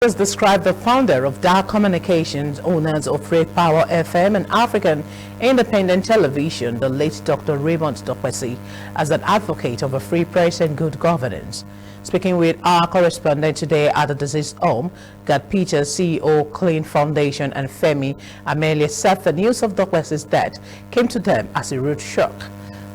Has described the founder of Dark Communications, owners of Free Power FM and African Independent Television, the late Dr. Raymond Dokwesi, as an advocate of a free press and good governance. Speaking with our correspondent today at the deceased home, Gad Peter, CEO, Clean Foundation, and Femi Amelia said the news of Dokwesi's death came to them as a rude shock.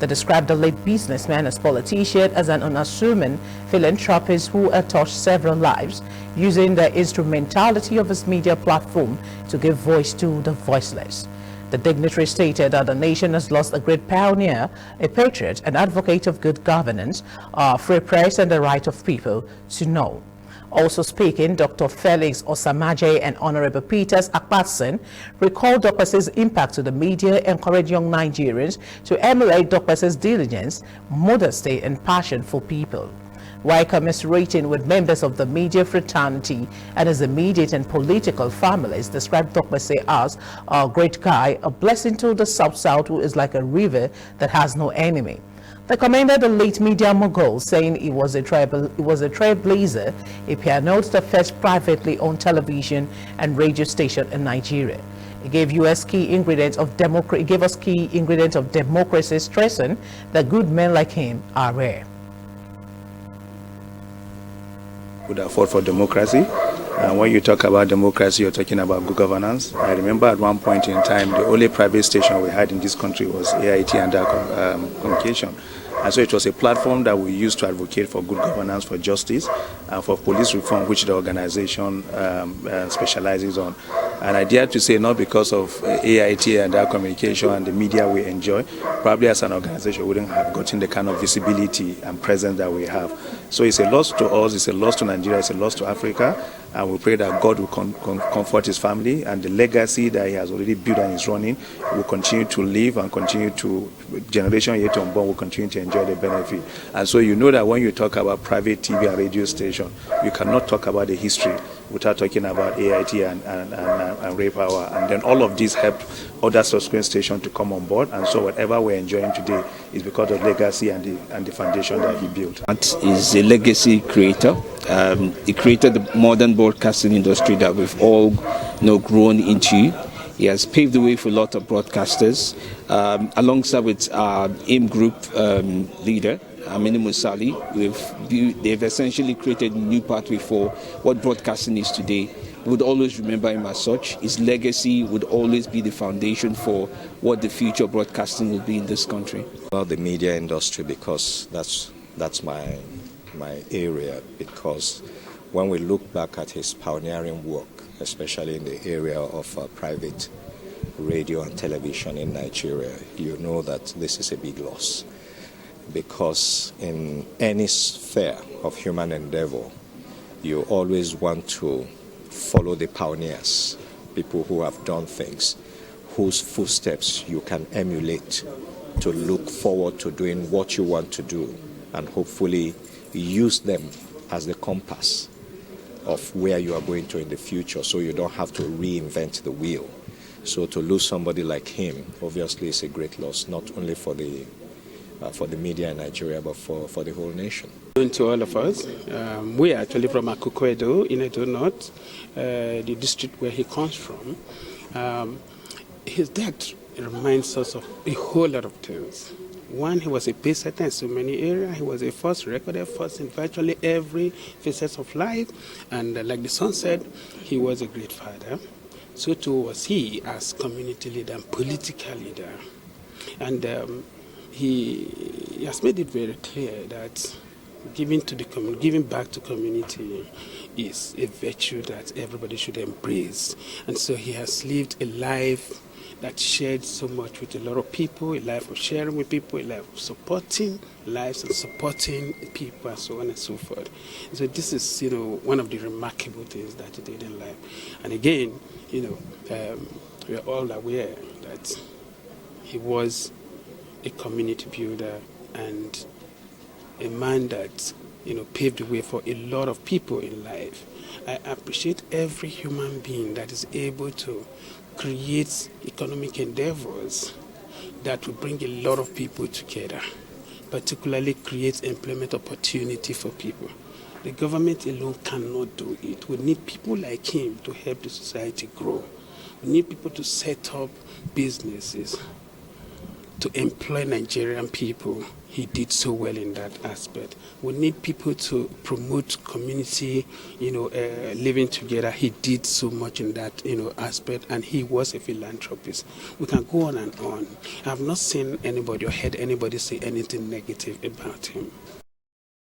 They described the late businessman as politician, as an unassuming philanthropist who had touched several lives, using the instrumentality of his media platform to give voice to the voiceless. The dignitary stated that the nation has lost a great pioneer, a patriot, an advocate of good governance, free press, and the right of people to know. Also speaking, Dr. Felix Osamaje and Honorable Peters Akpatson recalled Dokwesi's impact to the media, encouraged young Nigerians to emulate Dokwesi's diligence, modesty, and passion for people. While commiserating with members of the media fraternity and his immediate and political families, described Dokwesi as a great guy, a blessing to the South who is like a river that has no enemy. They commended the late media mogul, saying he was a trailblazer, he pioneered the first privately owned television and radio station in Nigeria. He gave us key ingredients of democracy, stressing that good men like him are rare. Would have fought for democracy. And when you talk about democracy, you're talking about good governance. I remember at one point in time, the only private station we had in this country was AIT and Dark Communication. And so it was a platform that we used to advocate for good governance, for justice, and for police reform, which the organization specializes on. And I dare to say, not because of AIT and Dark Communication and the media we enjoy, probably as an organization we wouldn't have gotten the kind of visibility and presence that we have. So it's a loss to us, it's a loss to Nigeria, it's a loss to Africa. And we pray that God will comfort his family, and the legacy that he has already built and is running will continue to live and continue to, generation yet unborn will continue to enjoy the benefit. And so you know that when you talk about private TV and radio station, you cannot talk about the history without talking about AIT and Ray Power. And then all of these helped other subsequent stations to come on board. And so whatever we're enjoying today is because of legacy and the foundation that he built. That is a legacy creator. He created the modern broadcasting industry that we've all grown into. He has paved the way for a lot of broadcasters, alongside with our AIM group leader, Aminu Musali. They've essentially created a new pathway for what broadcasting is today. We would always remember him as such. His legacy would always be the foundation for what the future broadcasting will be in this country. About the media industry, because that's my area, because when we look back at his pioneering work, especially in the area of private radio and television in Nigeria, you know that this is a big loss. Because in any sphere of human endeavor, you always want to follow the pioneers, people who have done things, whose footsteps you can emulate to look forward to doing what you want to do, and hopefully use them as the compass of where you are going to in the future, so you don't have to reinvent the wheel. So to lose somebody like him, obviously, is a great loss, not only for the media in Nigeria, but for the whole nation. To all of us, we are actually from Akukwedo in Edo North, the district where he comes from. His death reminds us of a whole lot of things. One, he was a pace setter in so many areas. He was a first recorder, first in virtually every facet of life. And like the son said, he was a great father. So too was he as community leader and political leader. And he has made it very clear that giving back to community is a virtue that everybody should embrace. And so he has lived a life that shared so much with a lot of people, a life of sharing with people, a life of supporting lives and supporting people, and so on and so forth. So this is, one of the remarkable things that he did in life. And again, we are all aware that he was a community builder and a man that, paved the way for a lot of people in life. I appreciate every human being that is able to create economic endeavors that will bring a lot of people together, particularly create employment opportunity for people. The government alone cannot do it. We need people like him to help the society grow. We need people to set up businesses, to employ Nigerian people. He did so well in that aspect. We need people to promote community, living together. He did so much in that, aspect, and he was a philanthropist. We can go on and on. I have not seen anybody or heard anybody say anything negative about him.